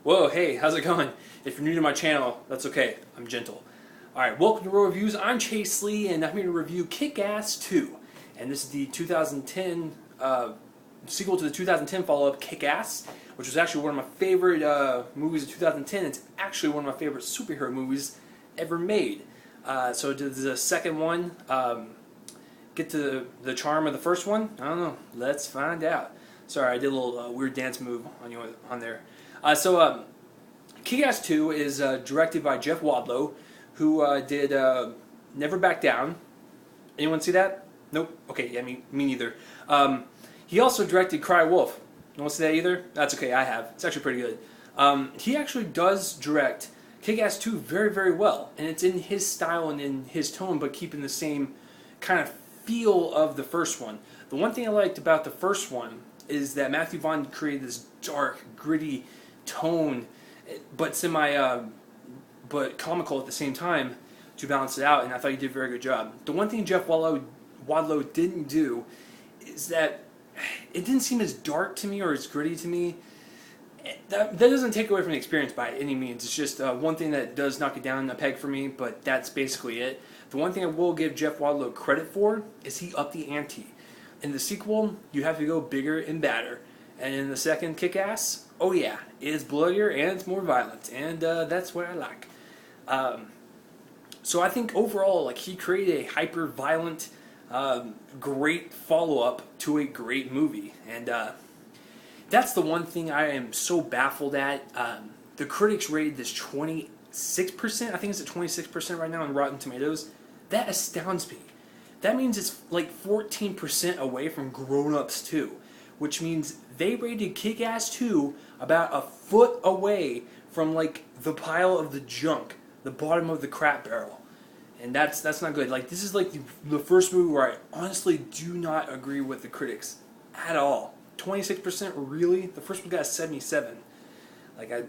Whoa, hey, how's it going? If you're new to my channel, that's okay. I'm gentle. Alright, welcome to Real Reviews. I'm Chase Lee, and I'm here to review Kick-Ass 2. And this is the 2010 sequel to the 2010 follow-up, Kick-Ass, which was actually one of my favorite movies of 2010. It's actually one of my favorite superhero movies ever made. So did the second one get to the charm of the first one? I don't know. Let's find out. Sorry, I did a little weird dance move on you on there. Kick-Ass 2 is directed by Jeff Wadlow, who did Never Back Down. Anyone see that? Nope. Okay, yeah, me neither. He also directed Cry Wolf. No one see that either? That's okay, I have. It's actually pretty good. He actually does direct Kick-Ass 2 very, very well, and it's in his style and in his tone, but keeping the same kind of feel of the first one. The one thing I liked about the first one is that Matthew Vaughn created this dark, gritty tone, but but comical at the same time to balance it out, and I thought he did a very good job. The one thing Jeff Wadlow didn't do is that it didn't seem as dark to me or as gritty to me. That doesn't take away from the experience by any means. It's just one thing that does knock it down a peg for me, but that's basically it. The one thing I will give Jeff Wadlow credit for is he upped the ante. In the sequel, you have to go bigger and badder. And in the second Kick-Ass, oh yeah, it is bloodier and it's more violent, and that's what I like. So I think overall, like, he created a hyper-violent, great follow-up to a great movie, and that's the one thing I am so baffled at. The critics rated this 26%. I think it's at 26% right now on Rotten Tomatoes. That astounds me. That means it's like 14% away from Grown Ups 2, which means they rated Kick-Ass 2 about a foot away from like the pile of the junk, the bottom of the crap barrel. And that's not good. Like, this is like the first movie where I honestly do not agree with the critics at all. 26%, really? The first one got a 77. Like, I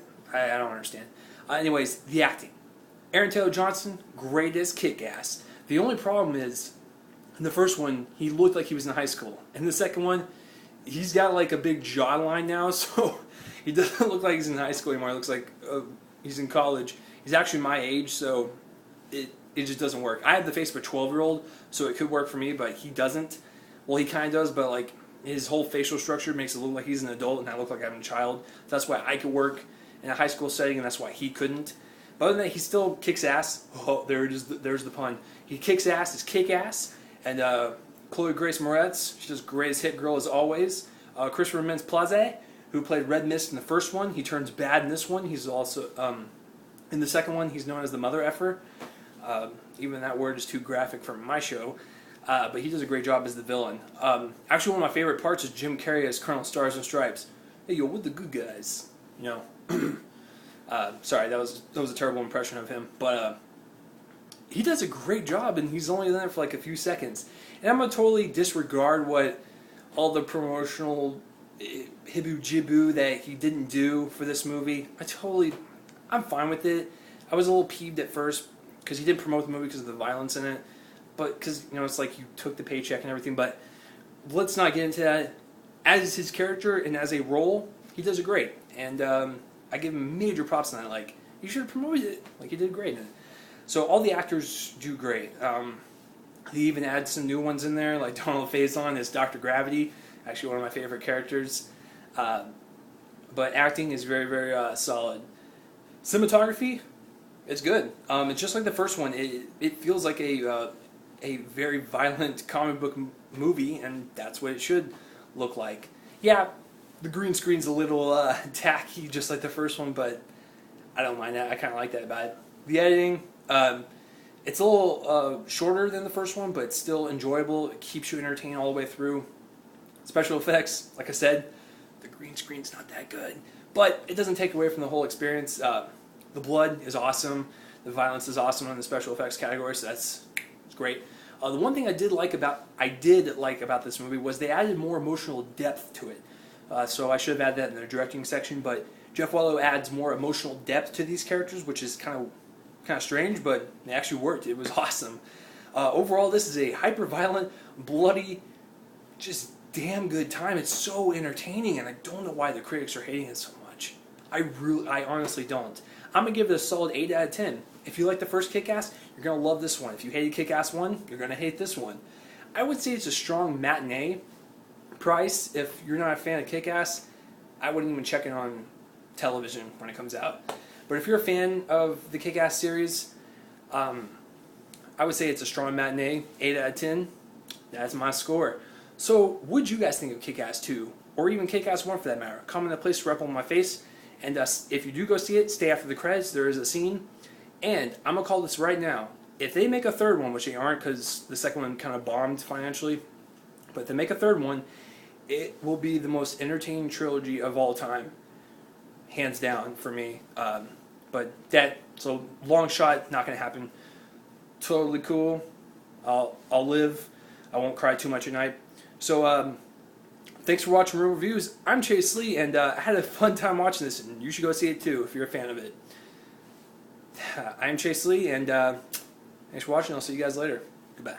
don't understand. Anyways, the acting. Aaron Taylor Johnson, great as Kick-Ass. The only problem is, in the first one, he looked like he was in high school. In the second one, he's got like a big jawline now, so he doesn't look like he's in high school anymore. He looks like he's in college. He's actually my age, so it just doesn't work. I have the face of a 12-year-old, so it could work for me, but he doesn't. Well, he kind of does, but like his whole facial structure makes it look like he's an adult, and I look like I'm a child. So that's why I could work in a high school setting, and that's why he couldn't. But other than that, he still kicks ass. Oh, there it is. There's the pun. He kicks ass. It's Kick-Ass. And Chloe Grace Moretz, she's just great as Hit Girl as always. Christopher Mintz-Plasse, who played Red Mist in the first one, he turns bad in this one. He's also in the second one, he's known as the Mother Effer. Even that word is too graphic for my show, but he does a great job as the villain. Actually, one of my favorite parts is Jim Carrey as Colonel Stars and Stripes. Hey, yo, what the good guys? You know. Sorry, that was a terrible impression of him, but he does a great job, and he's only there for like a few seconds. And I'm going to totally disregard what all the promotional hibbu-jibbu that he didn't do for this movie. I'm fine with it. I was a little peeved at first because he didn't promote the movie because of the violence in it. But because, you know, it's like you took the paycheck and everything. But let's not get into that. As his character and as a role, he does it great. And I give him major props on that. Like, you should have promoted it. Like, he did great in it. So all the actors do great. They even add some new ones in there, like Donald Faison as Dr. Gravity, actually one of my favorite characters. But acting is very, very solid. Cinematography, it's good. It's just like the first one. It feels like a very violent comic book movie, and that's what it should look like. Yeah, the green screen's a little tacky, just like the first one, but I don't mind that. I kind of like that about it. The editing, it's a little shorter than the first one, but it's still enjoyable. It keeps you entertained all the way through. Special effects, like I said, the green screen's not that good, but it doesn't take away from the whole experience. The blood is awesome. The violence is awesome in the special effects category, so it's great. The one thing I did like about this movie was they added more emotional depth to it. So I should have added that in the directing section, but Jeff Wadlow adds more emotional depth to these characters, which is kind of strange, but it actually worked. It was awesome. Overall, this is a hyper-violent, bloody, just damn good time. It's so entertaining, and I don't know why the critics are hating it so much. I honestly don't. I'm gonna give it a solid 8 out of 10. If you like the first Kick-Ass, you're gonna love this one. If you hated Kick-Ass 1, you're gonna hate this one. I would say it's a strong matinee price. If you're not a fan of Kick-Ass, I wouldn't even check it on television when it comes out. But if you're a fan of the Kick-Ass series, I would say it's a strong matinee, 8 out of 10. That's my score. So, what did you guys think of Kick-Ass 2? Or even Kick-Ass 1 for that matter? Comment in the place to rep on my face. And if you do go see it, stay after the credits. There is a scene. And I'm going to call this right now. If they make a third one, which they aren't because the second one kind of bombed financially, but if they make a third one, it will be the most entertaining trilogy of all time. Hands down for me. So long shot, not going to happen. Totally cool. I'll live. I won't cry too much at night. So, thanks for watching Real Reviews. I'm Chase Lee, and I had a fun time watching this, and you should go see it too if you're a fan of it. I'm Chase Lee, and thanks for watching. I'll see you guys later. Goodbye.